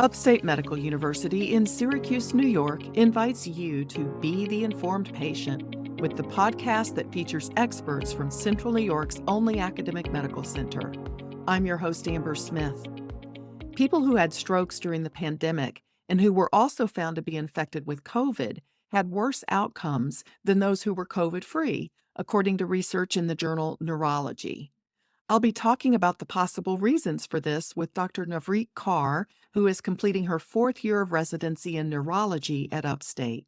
Upstate Medical University in Syracuse, New York, invites you to be the informed patient with the podcast that features experts from Central New York's only academic medical center. I'm your host, Amber Smith. People who had strokes during the pandemic and who were also found to be infected with COVID had worse outcomes than those who were COVID-free, according to research in the journal Neurology. I'll be talking about the possible reasons for this with Dr. Navreet Kaur, who is completing her fourth year of residency in neurology at Upstate.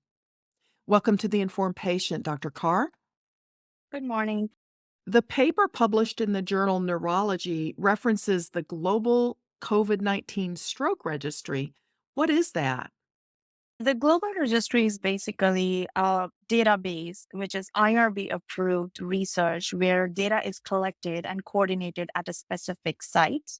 Welcome to The Informed Patient, Dr. Kaur. Good morning. The paper published in the journal Neurology references the Global COVID-19 Stroke Registry. What is that? The global registry is basically a database which is IRB approved research where data is collected and coordinated at a specific site.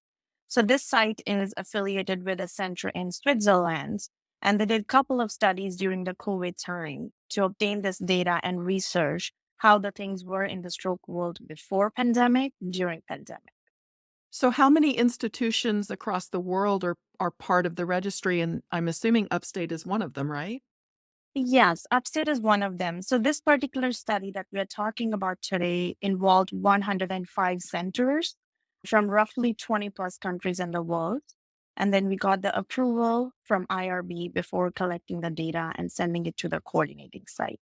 So this site is affiliated with a center in Switzerland, and they did a couple of studies during the COVID time to obtain this data and research how the things were in the stroke world before pandemic, during pandemic. So how many institutions across the world are part of the registry? And I'm assuming Upstate is one of them, right? Yes, Upstate is one of them. So this particular study that we're talking about today involved 105 centers from roughly 20 plus countries in the world. And then we got the approval from IRB before collecting the data and sending it to the coordinating site.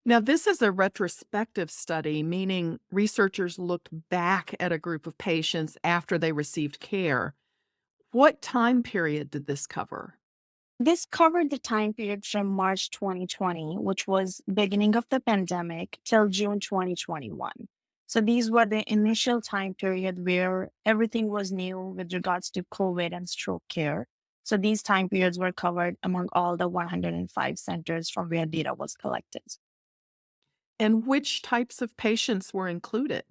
Now, this is a retrospective study, meaning researchers looked back at a group of patients after they received care. What time period did this cover? This covered the time period from March 2020, which was beginning of the pandemic, till June 2021. So these were the initial time period where everything was new with regards to COVID and stroke care. So these time periods were covered among all the 105 centers from where data was collected. And which types of patients were included?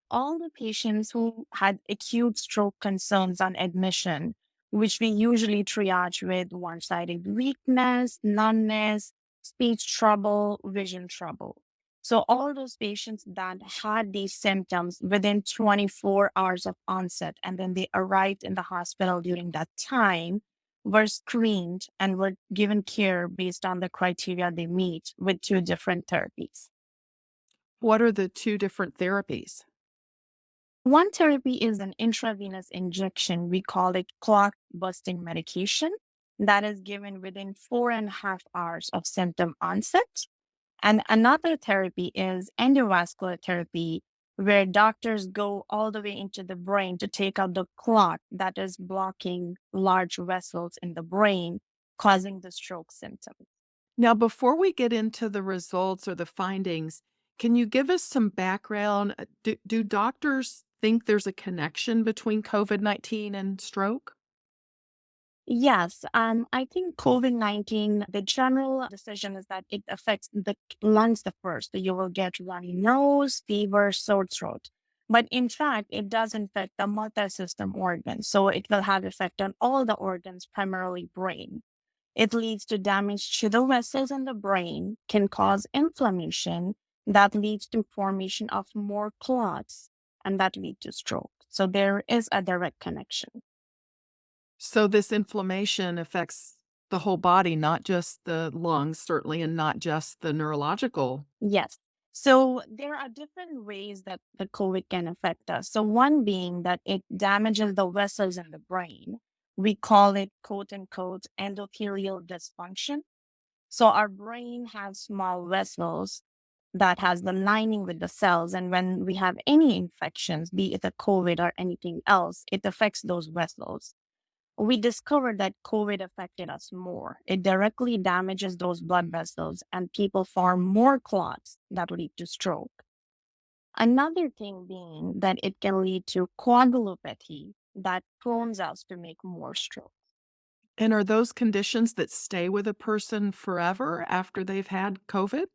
All the patients who had acute stroke concerns on admission, which we usually triage with one-sided weakness, numbness, speech trouble, vision trouble. So all those patients that had these symptoms within 24 hours of onset, and then they arrived in the hospital during that time, were screened and were given care based on the criteria they meet with two different therapies. What are the two different therapies? One therapy is an intravenous injection. We call it clot busting medication that is given within 4.5 hours of symptom onset. And another therapy is endovascular therapy, where doctors go all the way into the brain to take out the clot that is blocking large vessels in the brain, causing the stroke symptoms. Now, before we get into the results or the findings, can you give us some background? Do doctors think there's a connection between COVID-19 and stroke? Yes, I think COVID-19, the general decision is that it affects the lungs the first. So you will get runny nose, fever, sore throat. But in fact, it does infect the multi-system organs. So it will have effect on all the organs, primarily brain. It leads to damage to the vessels in the brain, can cause inflammation that leads to formation of more clots, and that lead to stroke. So there is a direct connection. So this inflammation affects the whole body, not just the lungs, certainly, and not just the neurological. Yes. So there are different ways that the COVID can affect us. So one being that it damages the vessels in the brain. We call it quote unquote endothelial dysfunction. So our brain has small vessels that has the lining with the cells. And when we have any infections, be it a COVID or anything else, it affects those vessels. We discovered that COVID affected us more. It directly damages those blood vessels and people form more clots that lead to stroke. Another thing being that it can lead to coagulopathy that prones us to make more stroke. And are those conditions that stay with a person forever after they've had COVID?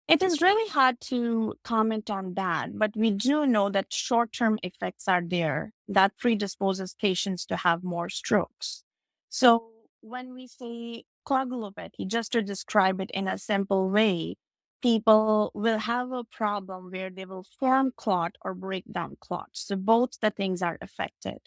It is really hard to comment on that, but we do know that short-term effects are there that predisposes patients to have more strokes. So when we say coagulopathy, just to describe it in a simple way, people will have a problem where they will form clot or break down clots. So both the things are affected.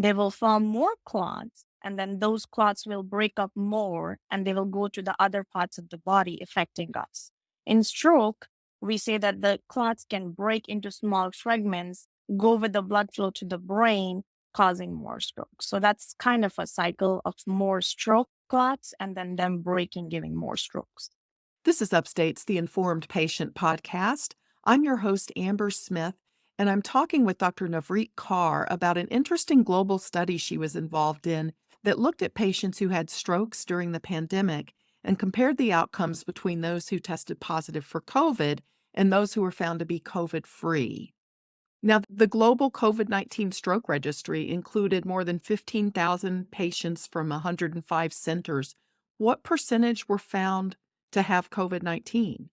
They will form more clots, and then those clots will break up more and they will go to the other parts of the body, affecting us. In stroke, we say that the clots can break into small fragments, go with the blood flow to the brain, causing more stroke. So that's kind of a cycle of more stroke clots and then them breaking, giving more strokes. This is Upstate's The Informed Patient podcast. I'm your host, Amber Smith, and I'm talking with Dr. Navreet Kaur about an interesting global study she was involved in that looked at patients who had strokes during the pandemic and compared the outcomes between those who tested positive for COVID and those who were found to be COVID free. Now, the global COVID-19 stroke registry included more than 15,000 patients from 105 centers. What percentage were found to have COVID-19?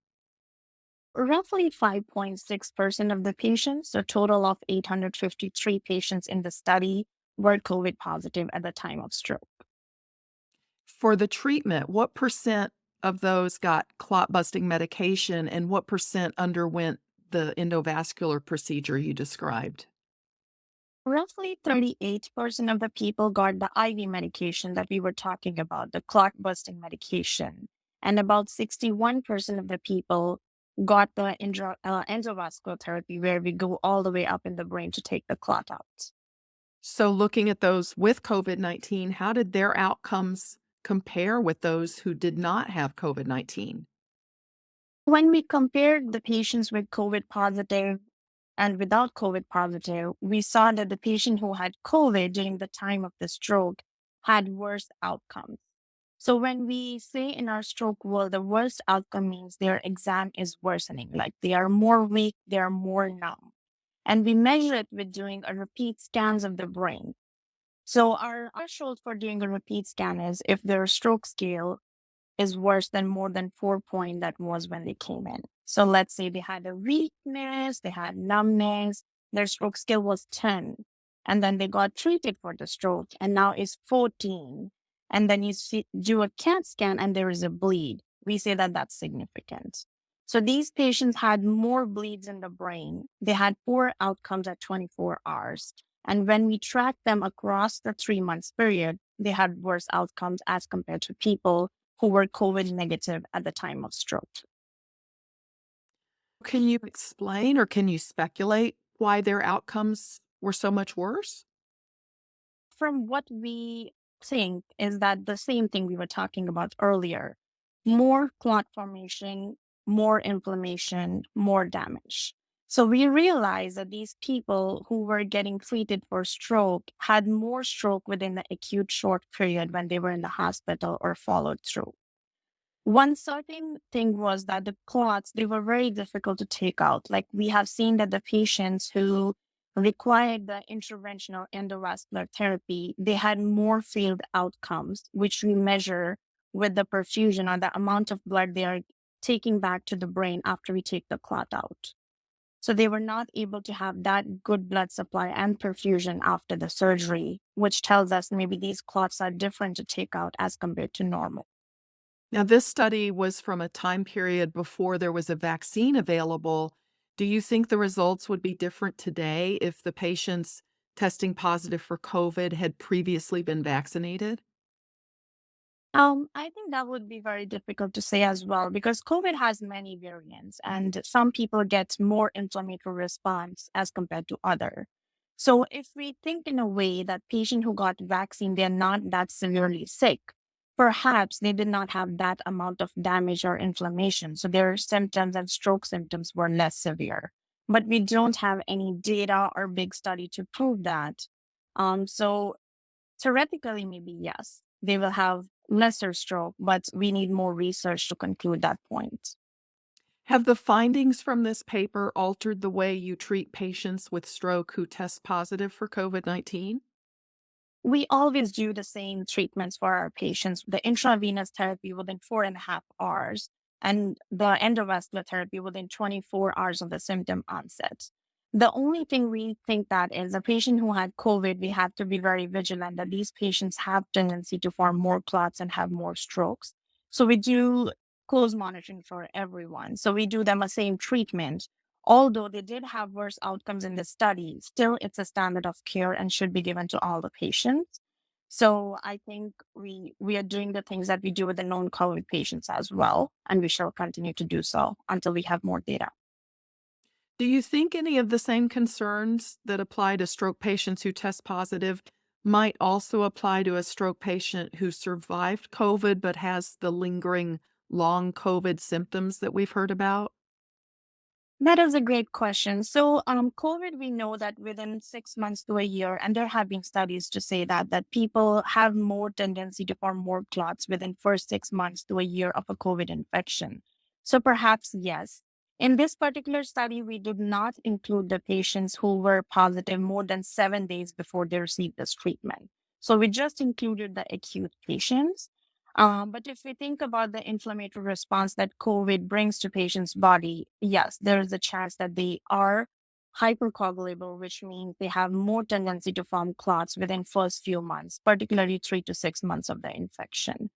Roughly 5.6% of the patients, a total of 853 patients in the study, were COVID positive at the time of stroke. For the treatment, what percent of those got clot-busting medication and what percent underwent the endovascular procedure you described? Roughly 38% of the people got the IV medication that we were talking about, the clot busting medication. And about 61% of the people got the endovascular therapy, where we go all the way up in the brain to take the clot out. So looking at those with COVID-19, how did their outcomes compare with those who did not have COVID-19? When we compared the patients with COVID positive and without COVID positive, we saw that the patient who had COVID during the time of the stroke had worse outcomes. So when we say in our stroke world, the worst outcome means their exam is worsening, like they are more weak, they are more numb. And we measure it with doing a repeat scans of the brain. So our threshold for doing a repeat scan is if their stroke scale is worse than more than 4 point that was when they came in. So let's say they had a weakness, they had numbness, their stroke scale was 10, and then they got treated for the stroke, and now it's 14. And then do a CAT scan and there is a bleed. We say that that's significant. So these patients had more bleeds in the brain. They had poor outcomes at 24 hours. And when we tracked them across the 3 months period, they had worse outcomes as compared to people who were COVID negative at the time of stroke. Can you explain or can you speculate why their outcomes were so much worse? From what we think is that the same thing we were talking about earlier, more clot formation, more inflammation, more damage. So we realized that these people who were getting treated for stroke had more stroke within the acute short period when they were in the hospital or followed through. One certain thing was that the clots, they were very difficult to take out. Like we have seen that the patients who required the interventional endovascular therapy, they had more failed outcomes, which we measure with the perfusion or the amount of blood they are taking back to the brain after we take the clot out. So they were not able to have that good blood supply and perfusion after the surgery, which tells us maybe these clots are different to take out as compared to normal. Now, this study was from a time period before there was a vaccine available. Do you think the results would be different today if the patients testing positive for COVID had previously been vaccinated? I think that would be very difficult to say as well because COVID has many variants and some people get more inflammatory response as compared to other. So if we think in a way that patient who got vaccine, they're not that severely sick, perhaps they did not have that amount of damage or inflammation. So their symptoms and stroke symptoms were less severe. But we don't have any data or big study to prove that. So theoretically, maybe yes, they will have lesser stroke, but we need more research to conclude that point. Have the findings from this paper altered the way you treat patients with stroke who test positive for COVID-19? We always do the same treatments for our patients, the intravenous therapy within 4.5 hours and the endovascular therapy within 24 hours of the symptom onset. The only thing we think that is a patient who had COVID, we have to be very vigilant that these patients have tendency to form more clots and have more strokes. So we do close monitoring for everyone. So we do them a same treatment. Although they did have worse outcomes in the study, still it's a standard of care and should be given to all the patients. So I think we are doing the things that we do with the non-COVID patients as well, and we shall continue to do so until we have more data. Do you think any of the same concerns that apply to stroke patients who test positive might also apply to a stroke patient who survived COVID but has the lingering long COVID symptoms that we've heard about? That is a great question. So, COVID, we know that within 6 months to a year, and there have been studies to say that people have more tendency to form more clots within first 6 months to a year of a COVID infection. So, perhaps yes. In this particular study, we did not include the patients who were positive more than 7 days before they received this treatment. So, we just included the acute patients. But if we think about the inflammatory response that COVID brings to patients' body, yes, there is a chance that they are hypercoagulable, which means they have more tendency to form clots within first few months, particularly 3 to 6 months of the infection.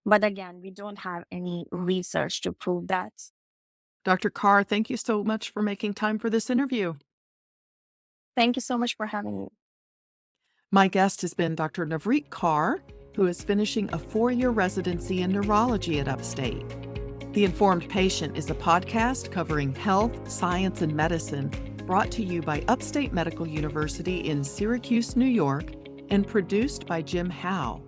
But again, we don't have any research to prove that. Dr. Carr, thank you so much for making time for this interview. Thank you so much for having me. My guest has been Dr. Navreet Kaur, who is finishing a 4-year residency in neurology at Upstate. The Informed Patient is a podcast covering health, science, and medicine brought to you by Upstate Medical University in Syracuse, New York, and produced by Jim Howe.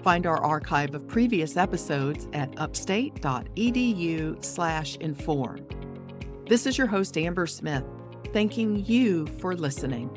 Find our archive of previous episodes at upstate.edu/inform. This is your host, Amber Smith, thanking you for listening.